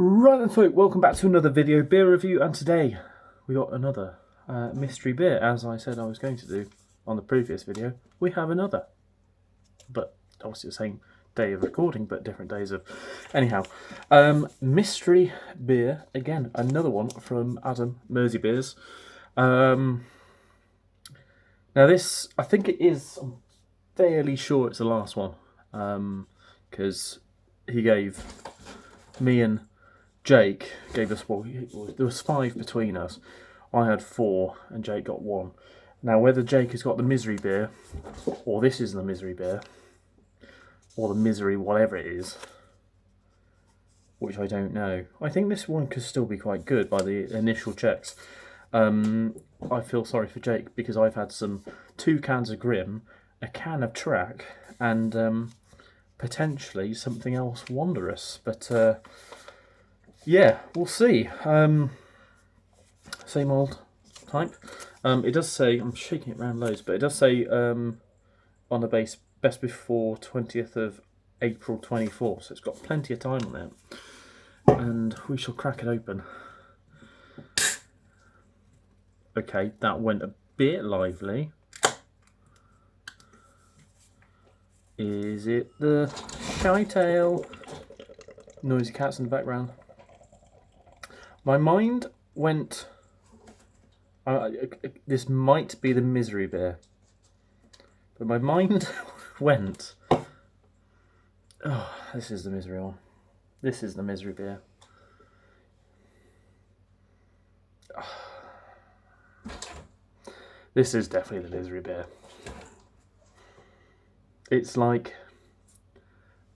Right then folk, welcome back to another video beer review, and today we got another mystery beer. As I said I was going to do on the previous video, we have another. But obviously the same day of recording, but different days of... Anyhow, mystery beer, again, another one from Adam, MerseyBeers. Now this, I think it is, I'm fairly sure it's the last one, because he gave me and Jake gave us, well, there was 5 between us. I had 4 and Jake got 1. Now whether Jake has got the misery beer, or this is the misery beer, or the misery whatever it is, which I don't know. I think this one could still be quite good by the initial checks. I feel sorry for Jake because I've had 2 cans of Grim, a can of Track, and potentially something else wondrous, but yeah, we'll see. Same old type. It does say, I'm shaking it around loads, but it does say on the base, best before 20th of April 24, so it's got plenty of time on it. And we shall crack it open. Okay, that went a bit lively. Is it the Shy Tail? Noisy cats in the background. My mind went... this might be the misery beer. But my mind went... Oh, this is the misery one. This is the misery beer. This is definitely the misery beer. It's like...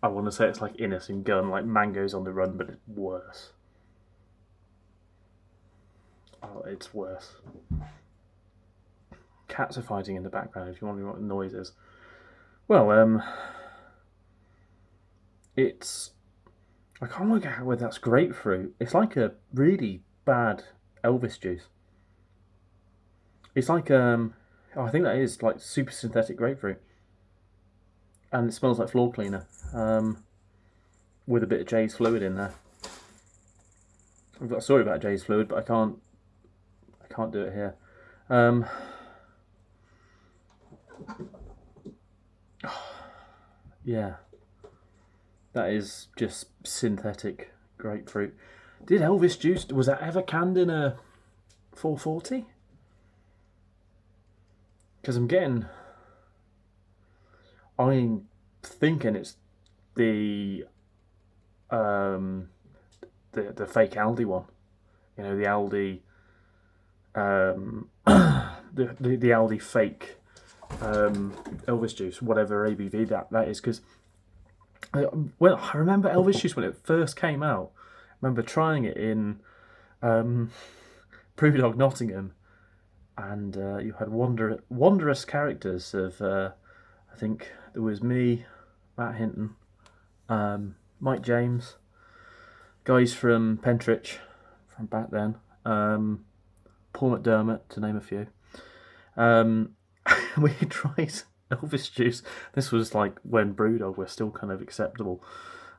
I want to say it's like Innocent Gun, like Mangoes on the Run, but it's worse. Oh, it's worse. Cats are fighting in the background, if you're wondering what the noise is. Well, it's... I can't work out whether that's grapefruit. It's like a really bad Elvis juice. It's like, I think that is like super synthetic grapefruit. And it smells like floor cleaner, with a bit of Jay's fluid in there. I've got a story about Jay's fluid, but I can't do it here. Yeah, that is just synthetic grapefruit. Did Elvis juice, was that ever canned in a 440? Because I'm thinking it's the fake Aldi one. You know, the Aldi the Aldi fake Elvis juice, whatever ABV that is, because well, I remember Elvis juice when it first came out. I remember trying it in Brewdog Nottingham, and you had wondrous characters of I think there was me, Matt Hinton, Mike James, guys from Pentridge from back then, Paul McDermott, to name a few. We tried Elvis juice. This was like when Brewdog were still kind of acceptable.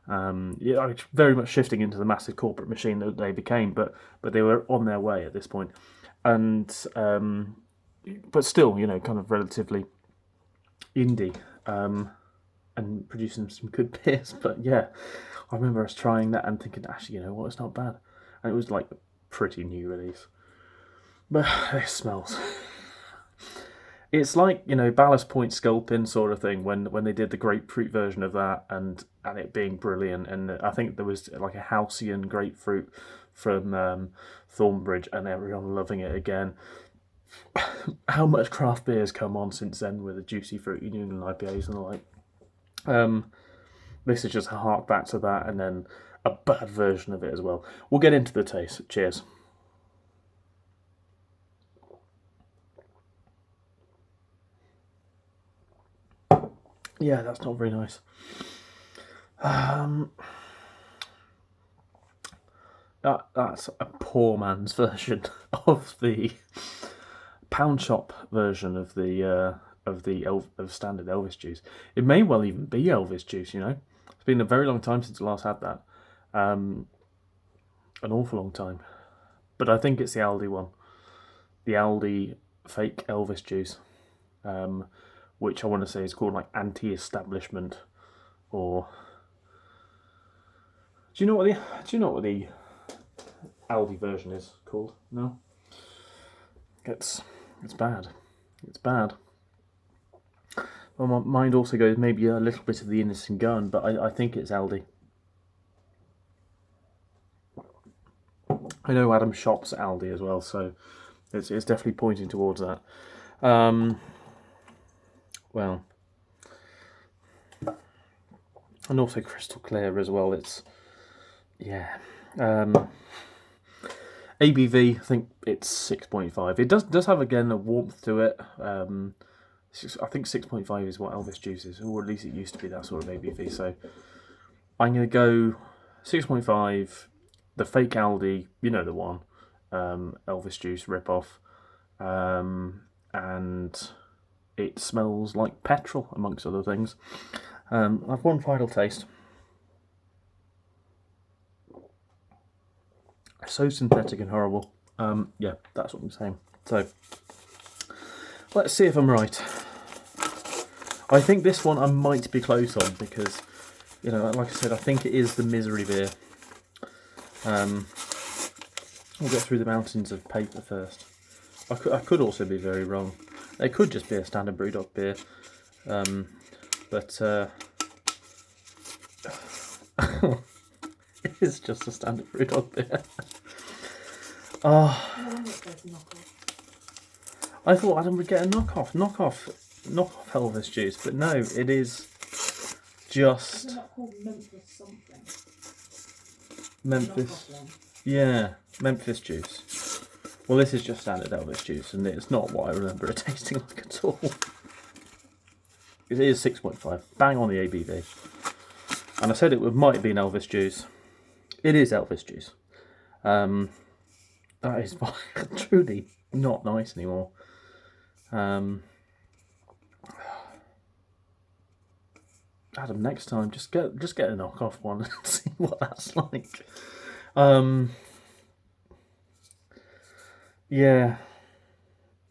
Yeah, very much shifting into the massive corporate machine that they became, but they were on their way at this point. And but still, you know, kind of relatively indie, and producing some good beers. But yeah, I remember us trying that and thinking, actually, you know what, it's not bad. And it was like a pretty new release. But it smells. It's like, you know, Ballast Point Sculpin sort of thing when they did the grapefruit version of that, and it being brilliant. And I think there was like a Halcyon grapefruit from Thornbridge, and everyone loving it again. How much craft beers come on since then with the juicy fruity New England IPAs and the like. This is just a hark back to that, and then a bad version of it as well. We'll get into the taste. Cheers. Yeah, that's not very nice. That's a poor man's version of the pound shop version of the standard Elvis juice. It may well even be Elvis juice. You know, it's been a very long time since I last had that. an awful long time. But I think it's the Aldi one. The Aldi fake Elvis juice. Which I want to say is called like anti-establishment, or do you know what the Aldi version is called? No, it's bad. It's bad. Well, my mind also goes maybe a little bit of the Innocent Gun, but I think it's Aldi. I know Adam shops at Aldi as well, so it's definitely pointing towards that. Well, and also crystal clear as well. It's, yeah. ABV, I think it's 6.5. It does have, again, a warmth to it. I think 6.5 is what Elvis juice is, or at least it used to be that sort of ABV. So I'm going to go 6.5, the fake Aldi, you know the one, Elvis juice rip-off, and it smells like petrol, amongst other things. I've one final taste. So synthetic and horrible. Yeah, that's what I'm saying. So, let's see if I'm right. I think this one I might be close on because, you know, like I said, I think it is the Misery beer. We'll get through the mountains of paper first. I could also be very wrong. It could just be a standard Brewdog beer. But it is just a standard Brewdog beer. I thought Adam would get a knockoff Elvis juice, but no, it is just Is it not called Memphis something? Memphis. Yeah, Memphis juice. Well, this is just standard Elvis juice, and it's not what I remember it tasting like at all. It is 6.5, bang on the ABV. And I said it might be an Elvis juice. It is Elvis juice. That is truly not nice anymore. Adam, next time just get a knockoff one and see what that's like. Yeah.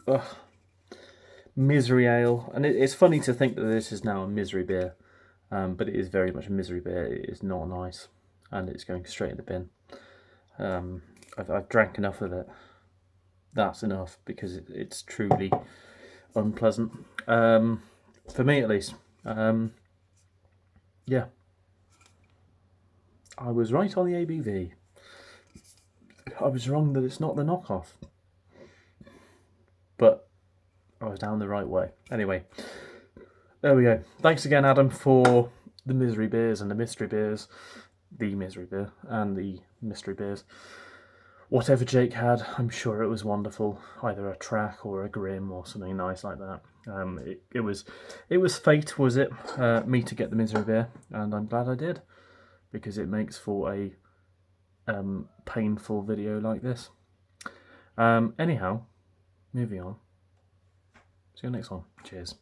Ugh. Misery ale, and it's funny to think that this is now a misery beer, but it is very much a misery beer. It is not nice, and it's going straight in the bin. I've drank enough of it. That's enough, because it's truly unpleasant, for me at least. Yeah, I was right on the ABV. I was wrong that it's not the knockoff, but I was down the right way. Anyway, there we go. Thanks again, Adam, for the Misery Beers and the Mystery Beers. The Misery Beer and the Mystery Beers. Whatever Jake had, I'm sure it was wonderful. Either a track or a grim or something nice like that. It was fate, was it, me to get the Misery Beer, and I'm glad I did, because it makes for a painful video like this. Anyhow, moving on. See you next one. Cheers.